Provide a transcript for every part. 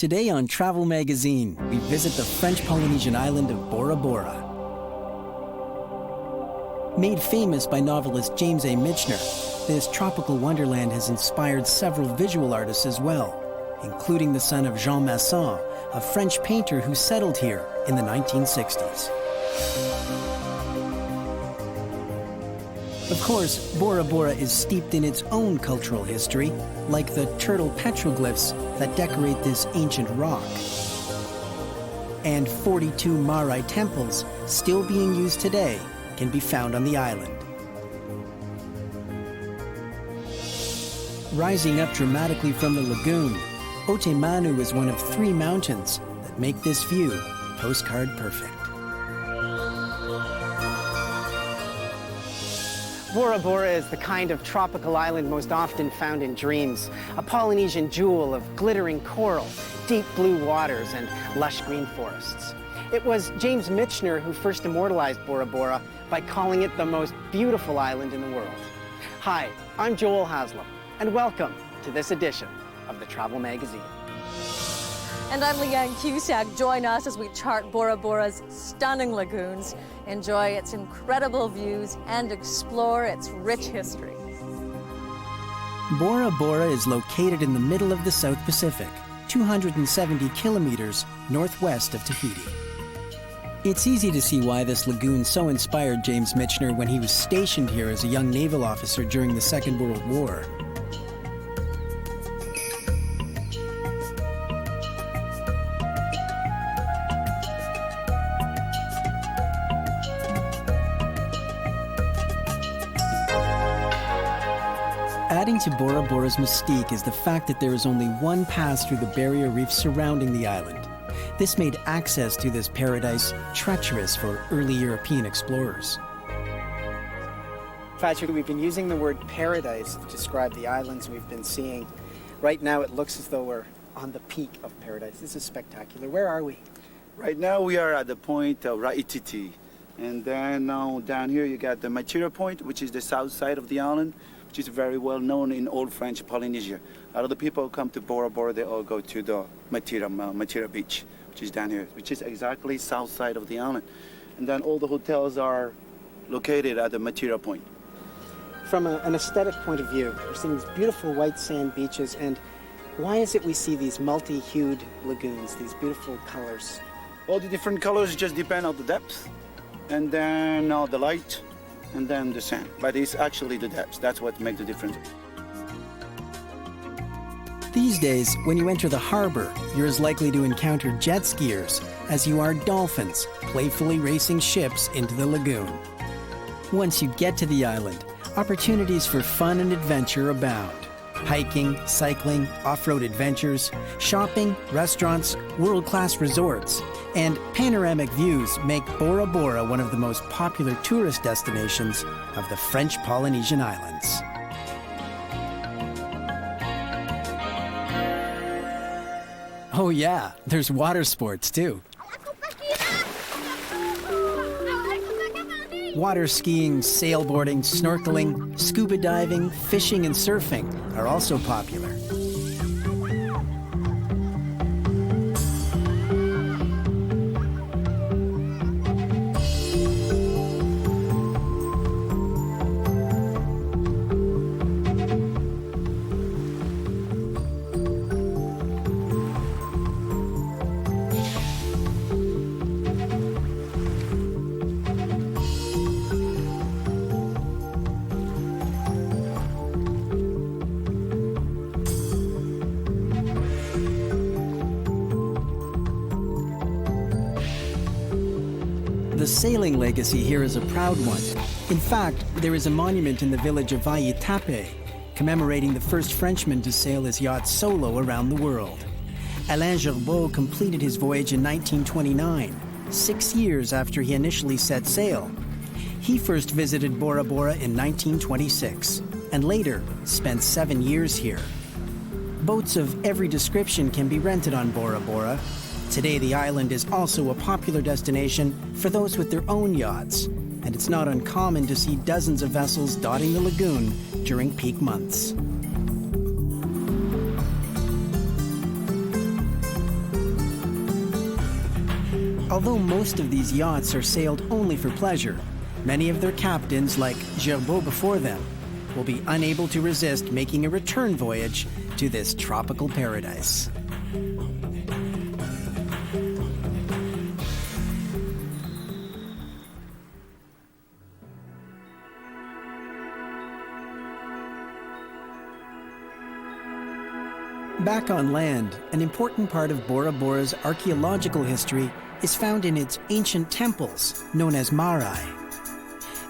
Today on Travel Magazine, we visit the French Polynesian island of Bora Bora. Made famous by novelist James A. Michener, this tropical wonderland has inspired several visual artists as well, including the son of Jean Masson, a French painter who settled here in the 1960s. Of course, Bora Bora is steeped in its own cultural history, like the turtle petroglyphs that decorate this ancient rock. And 42 Marai temples, still being used today, can be found on the island. Rising up dramatically from the lagoon, Otemanu is one of 3 mountains that make this view postcard perfect. Bora Bora is the kind of tropical island most often found in dreams, a Polynesian jewel of glittering coral, deep blue waters, and lush green forests. It was James Michener who first immortalized Bora Bora by calling it the most beautiful island in the world. Hi, I'm Joel Haslam, and welcome to this edition of the Travel Magazine. And I'm Leanne Cusack. Join us as we chart Bora Bora's stunning lagoons, enjoy its incredible views, and explore its rich history. Bora Bora is located in the middle of the South Pacific, 270 kilometers northwest of Tahiti. It's easy to see why this lagoon so inspired James Michener when he was stationed here as a young naval officer during the Second World War. Adding to Bora Bora's mystique is the fact that there is only one pass through the barrier reef surrounding the island. This made access to this paradise treacherous for early European explorers. Patrick, we've been using the word paradise to describe the islands we've been seeing. Right now it looks as though we're on the peak of paradise. This is spectacular. Where are we? Right now we are at the point of Ra'ititi. And then now down here you got the Matira Point, which is the south side of the island, which is very well known in old French Polynesia. A lot of the people who come to Bora Bora, they all go to the Matira Beach, which is down here, which is exactly south side of the island. And then all the hotels are located at the Matira Point. From an aesthetic point of view, we're seeing these beautiful white sand beaches, and why is it we see these multi-hued lagoons, these beautiful colors? All the different colors just depend on the depth, and then the light, and then the sand. But it's actually the depth. That's what makes the difference. These days, when you enter the harbor, you're as likely to encounter jet skiers as you are dolphins playfully racing ships into the lagoon. Once you get to the island, opportunities for fun and adventure abound. Hiking, cycling, off-road adventures, shopping, restaurants, world-class resorts, and panoramic views make Bora Bora one of the most popular tourist destinations of the French Polynesian Islands. Oh yeah, there's water sports too. Water skiing, sailboarding, snorkeling, scuba diving, fishing, and surfing are also popular. The sailing legacy here is a proud one. In fact, there is a monument in the village of Vaitape commemorating the first Frenchman to sail his yacht solo around the world. Alain Gerbeau completed his voyage in 1929, 6 years after he initially set sail. He first visited Bora Bora in 1926 and later spent 7 years here. Boats of every description can be rented on Bora Bora. Today, the island is also a popular destination for those with their own yachts, and it's not uncommon to see dozens of vessels dotting the lagoon during peak months. Although most of these yachts are sailed only for pleasure, many of their captains, like Gerbeau before them, will be unable to resist making a return voyage to this tropical paradise. Back on land, an important part of Bora Bora's archaeological history is found in its ancient temples, known as marae.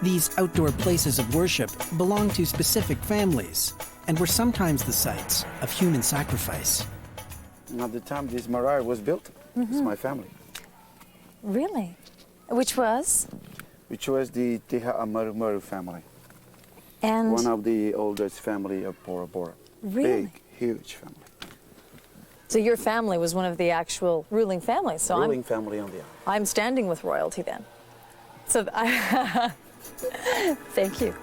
These outdoor places of worship belonged to specific families and were sometimes the sites of human sacrifice. At the time this marae was built, it's my family. Really? Which was? Which was the Teha Amaru family. And One of the oldest family of Bora Bora. Really? Big, huge family. so your family was one of the actual ruling families. So Ruling family on the island. I'm standing with royalty then. So thank you.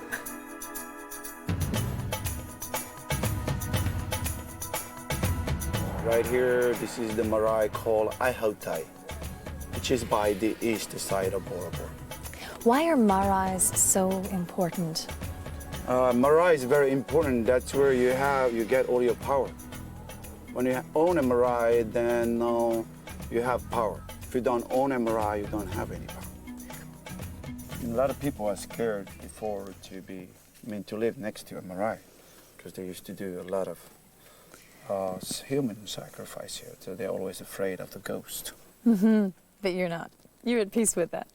Right here, this is the marae called Aihautai, which is by the east side of Bora Bora. Why are maraes so important? Marae is very important. That's where you get all your power. When you own a marae, then you have power. If you don't own a marae, you don't have any power. And a lot of people are scared before to live next to a marae, because they used to do a lot of human sacrifice here, so they're always afraid of the ghost. Mm-hmm. But you're not. You're at peace with that.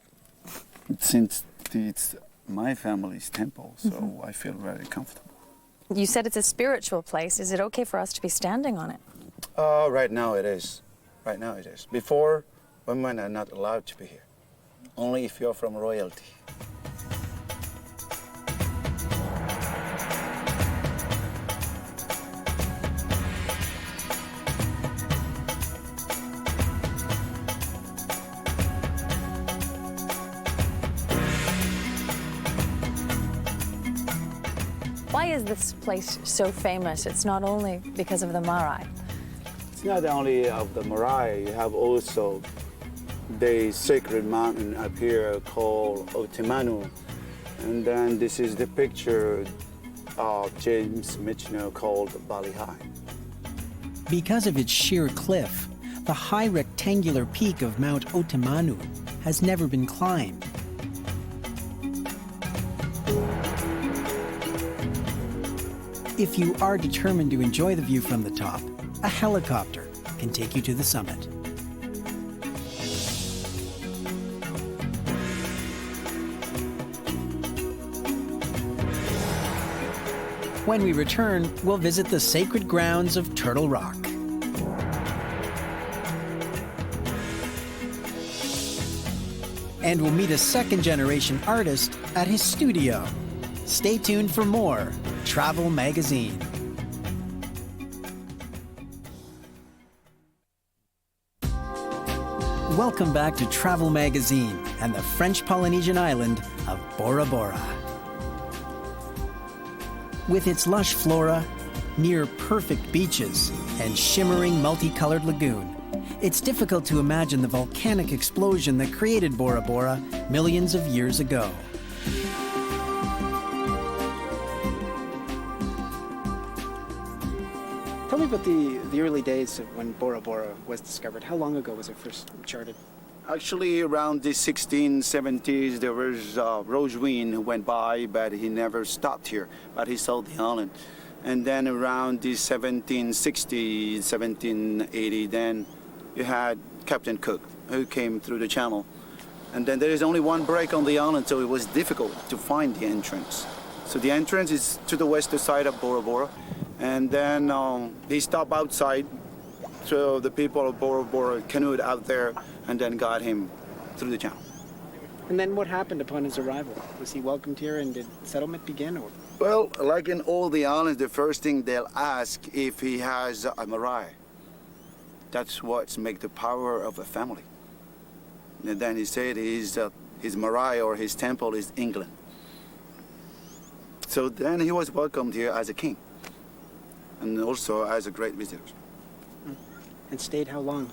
Since it's my family's temple, so I feel very comfortable. You said it's a spiritual place. Is it okay for us to be standing on it? Right now it is. Right now it is. Before, women are not allowed to be here. Only if you're from royalty. Why is this place so famous? It's not only because of the marae. It's not only of the marae, you have also the sacred mountain up here called Otemanu. And then this is the picture of James Michener called Bali High. Because of its sheer cliff, the high rectangular peak of Mount Otemanu has never been climbed. If you are determined to enjoy the view from the top, a helicopter can take you to the summit. When we return, we'll visit the sacred grounds of Turtle Rock. And we'll meet a second-generation artist at his studio. Stay tuned for more Travel Magazine. Welcome back to Travel Magazine and the French Polynesian island of Bora Bora. With its lush flora, near-perfect beaches, and shimmering multicolored lagoon, it's difficult to imagine the volcanic explosion that created Bora Bora millions of years ago. Tell me about the early days of when Bora Bora was discovered. How long ago was it first charted? Actually, around the 1670s, there was Rosewind who went by, but he never stopped here, but he sold the island. And then around the 1760s, 1780, then you had Captain Cook, who came through the channel. And then there is only one break on the island, so it was difficult to find the entrance. So the entrance is to the western side of Bora Bora. And then he stopped outside, so the people of Bora Bora canoed out there and then got him through the channel. And then what happened upon his arrival? Was he welcomed here and did settlement begin? Or? Well, like in all the islands, the first thing they'll ask if he has a marae. That's what makes the power of a family. And then he said his marae or his temple is England. So then he was welcomed here as a king and also as a great visitor. And stayed how long?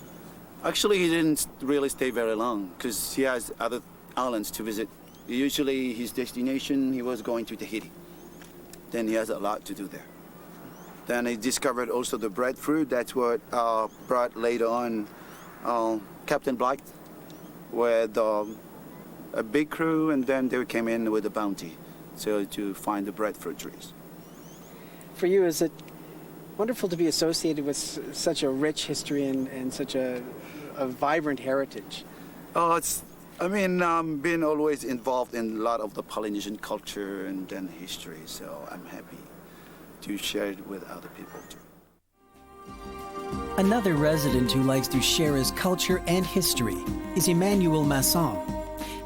Actually, he didn't really stay very long because he has other islands to visit. Usually his destination, he was going to Tahiti. Then he has a lot to do there. Then he discovered also the breadfruit. That's what brought later on Captain Black with a big crew, and then they came in with a bounty to find the breadfruit trees. For you, is it wonderful to be associated with such a rich history and such a vibrant heritage? Oh, I've been always involved in a lot of the Polynesian culture and then history, so I'm happy to share it with other people too. Another resident who likes to share his culture and history is Emmanuel Masson.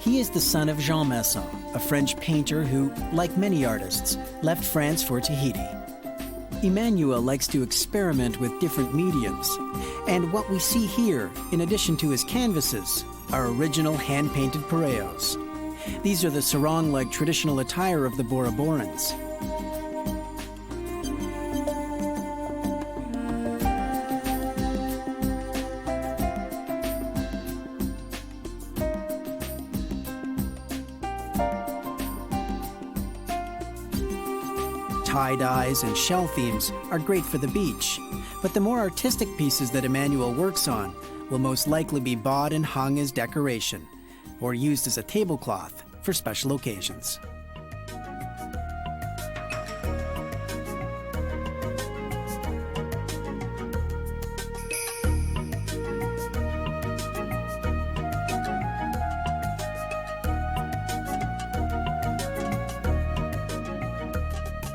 He is the son of Jean Masson, a French painter who, like many artists, left France for Tahiti. Emmanuel likes to experiment with different mediums, and what we see here, in addition to his canvases, are original hand-painted pareos. These are the sarong-like traditional attire of the Bora Borans. Tie-dyes and shell themes are great for the beach, but the more artistic pieces that Emmanuel works on will most likely be bought and hung as decoration, or used as a tablecloth for special occasions.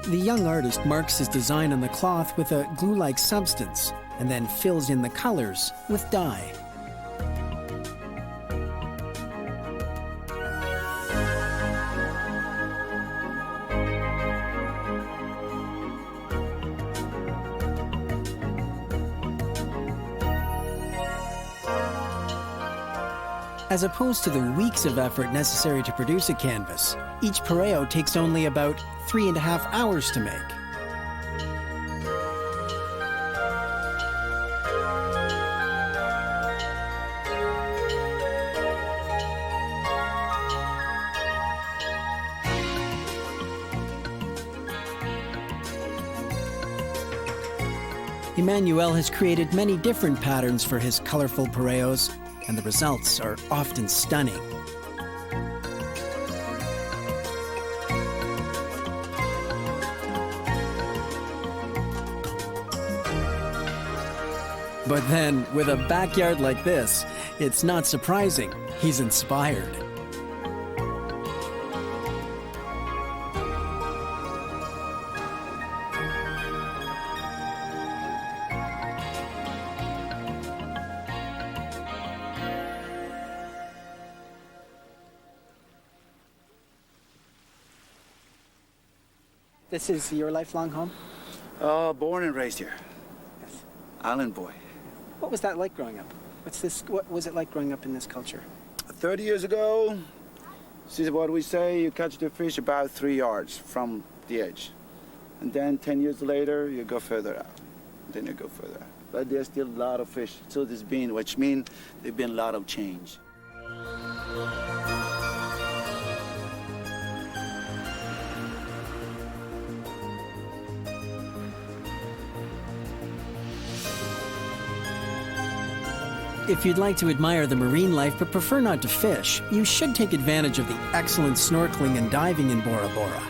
The young artist marks his design on the cloth with a glue-like substance and then fills in the colors with dye. As opposed to the weeks of effort necessary to produce a canvas, each pareo takes only about 3.5 hours to make. Emmanuel has created many different patterns for his colorful pareos, and the results are often stunning. But then, with a backyard like this, it's not surprising he's inspired. This is your lifelong home? Born and raised here. Yes. Island boy. What was that like growing up? What was it like growing up in this culture? 30 years ago, this is what we say, you catch the fish about 3 yards from the edge. And then 10 years later, you go further out. Then you go further out. But there's still a lot of fish till this been, which means there's been a lot of change. If you'd like to admire the marine life but prefer not to fish, you should take advantage of the excellent snorkeling and diving in Bora Bora.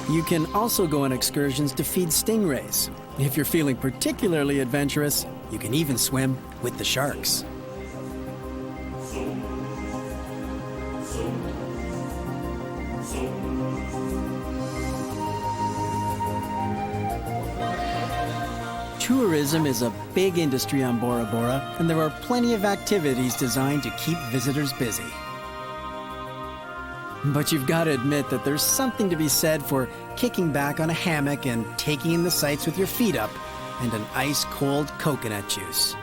You can also go on excursions to feed stingrays. If you're feeling particularly adventurous, you can even swim with the sharks. Tourism is a big industry on Bora Bora, and there are plenty of activities designed to keep visitors busy. But you've got to admit that there's something to be said for kicking back on a hammock and taking in the sights with your feet up and an ice-cold coconut juice.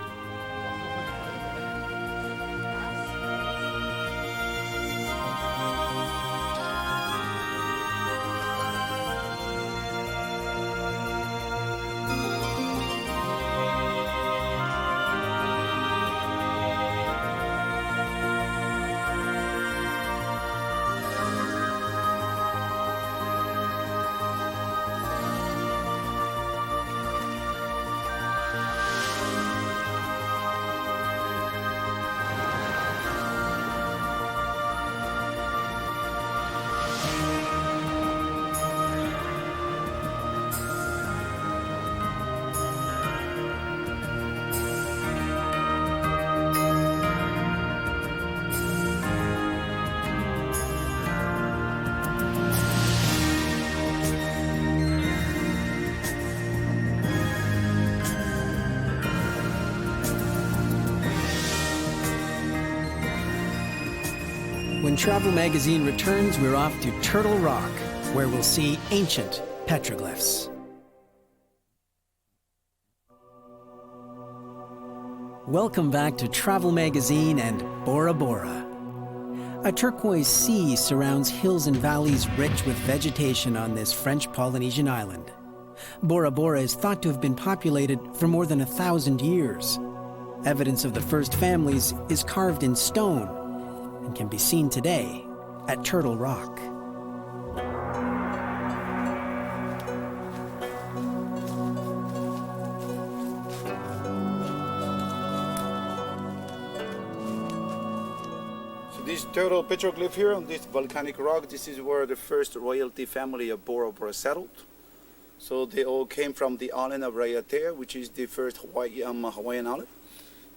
When Travel Magazine returns, we're off to Turtle Rock, where we'll see ancient petroglyphs. Welcome back to Travel Magazine and Bora Bora. A turquoise sea surrounds hills and valleys rich with vegetation on this French Polynesian island. Bora Bora is thought to have been populated for more than 1,000 years. Evidence of the first families is carved in stone and can be seen today at Turtle Rock. This turtle petroglyph here on this volcanic rock, this is where the first royalty family of Bora Bora settled. So they all came from the island of Raiatea, which is the first Hawaiian island,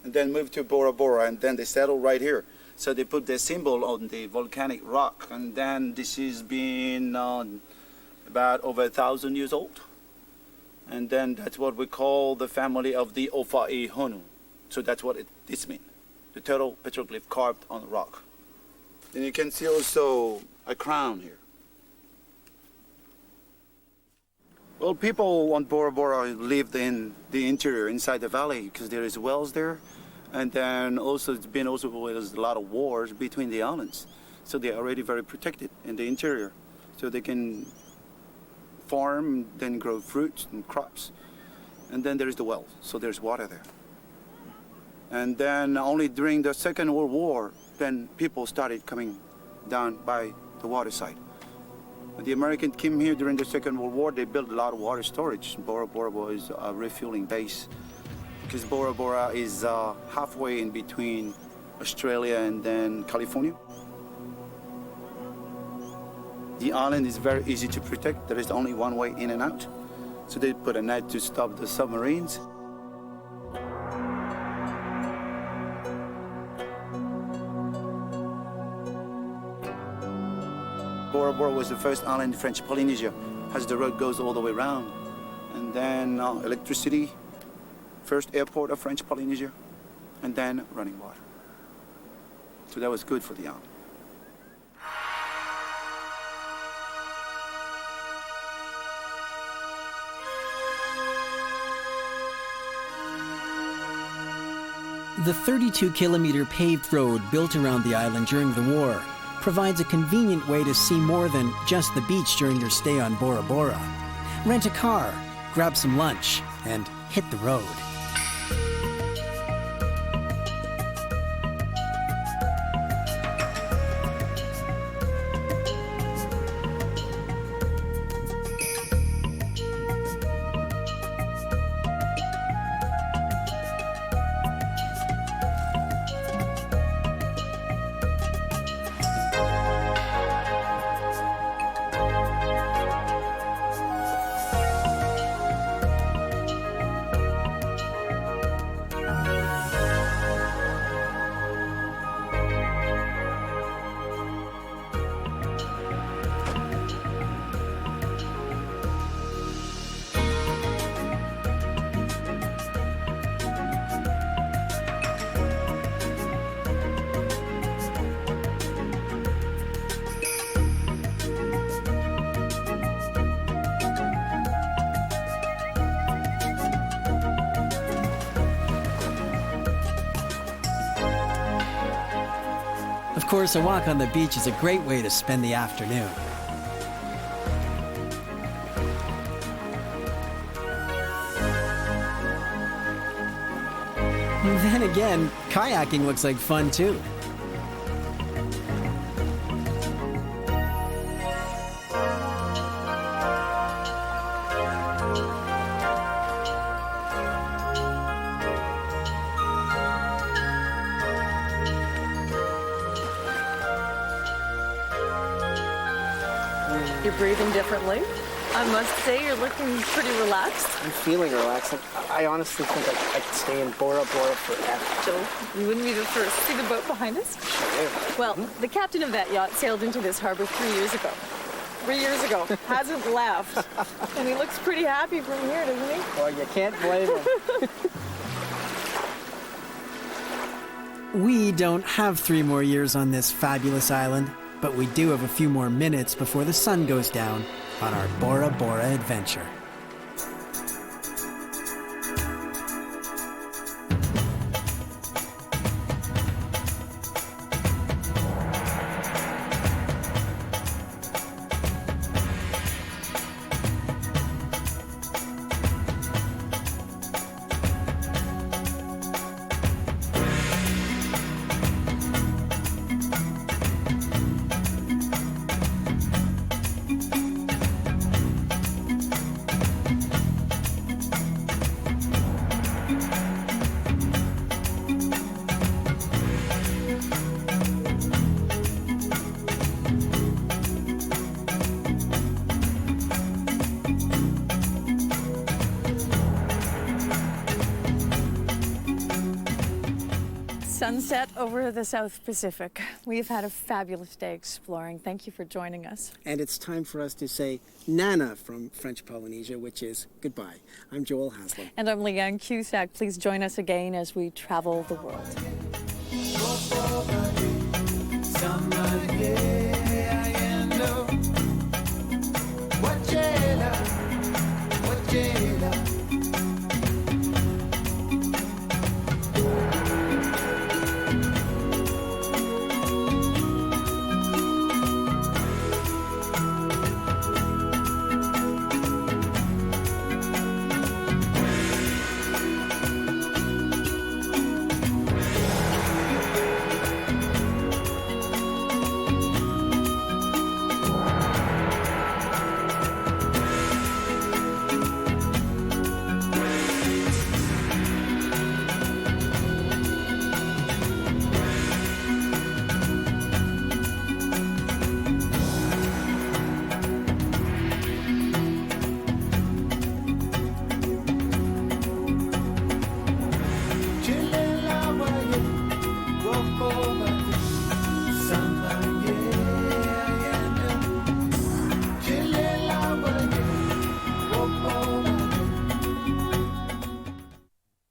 and then moved to Bora Bora, and then they settled right here. So they put their symbol on the volcanic rock, and then this has been about over 1,000 years old. And then that's what we call the family of the Ofai Honu. So that's what this means, the turtle petroglyph carved on the rock. And you can see also a crown here. Well, people on Bora Bora lived in the interior, inside the valley, because there is wells there. And then also there's a lot of wars between the islands. So they're already very protected in the interior. So they can farm, then grow fruits and crops. And then there is the wells, so there's water there. And then only during the Second World War, then people started coming down by the water side. When the Americans came here during the Second World War, they built a lot of water storage. Bora Bora was a refueling base, because Bora Bora is halfway in between Australia and then California. The island is very easy to protect. There is only one way in and out. So they put a net to stop the submarines. Bora Bora was the first island in French Polynesia, as the road goes all the way around. And then electricity, first airport of French Polynesia, and then running water. So that was good for the island. The 32-kilometer paved road built around the island during the war provides a convenient way to see more than just the beach during your stay on Bora Bora. Rent a car, grab some lunch, and hit the road. Of course, a walk on the beach is a great way to spend the afternoon. Then again, kayaking looks like fun too. You're breathing differently. I must say, you're looking pretty relaxed. I'm feeling relaxed. I honestly think I could stay in Bora Bora forever. Joe, you wouldn't be the first. See the boat behind us? Sure. Well, the captain of that yacht sailed into this harbor 3 years ago. 3 years ago. Hasn't left. And he looks pretty happy from here, doesn't he? Well, you can't blame him. We don't have 3 more years on this fabulous island, but we do have a few more minutes before the sun goes down on our Bora Bora adventure. Sunset over the South Pacific. We've had a fabulous day exploring. Thank you for joining us. And it's time for us to say Nana from French Polynesia, which is goodbye. I'm Joel Haslam. And I'm Leanne Cusack. Please join us again as we travel the world.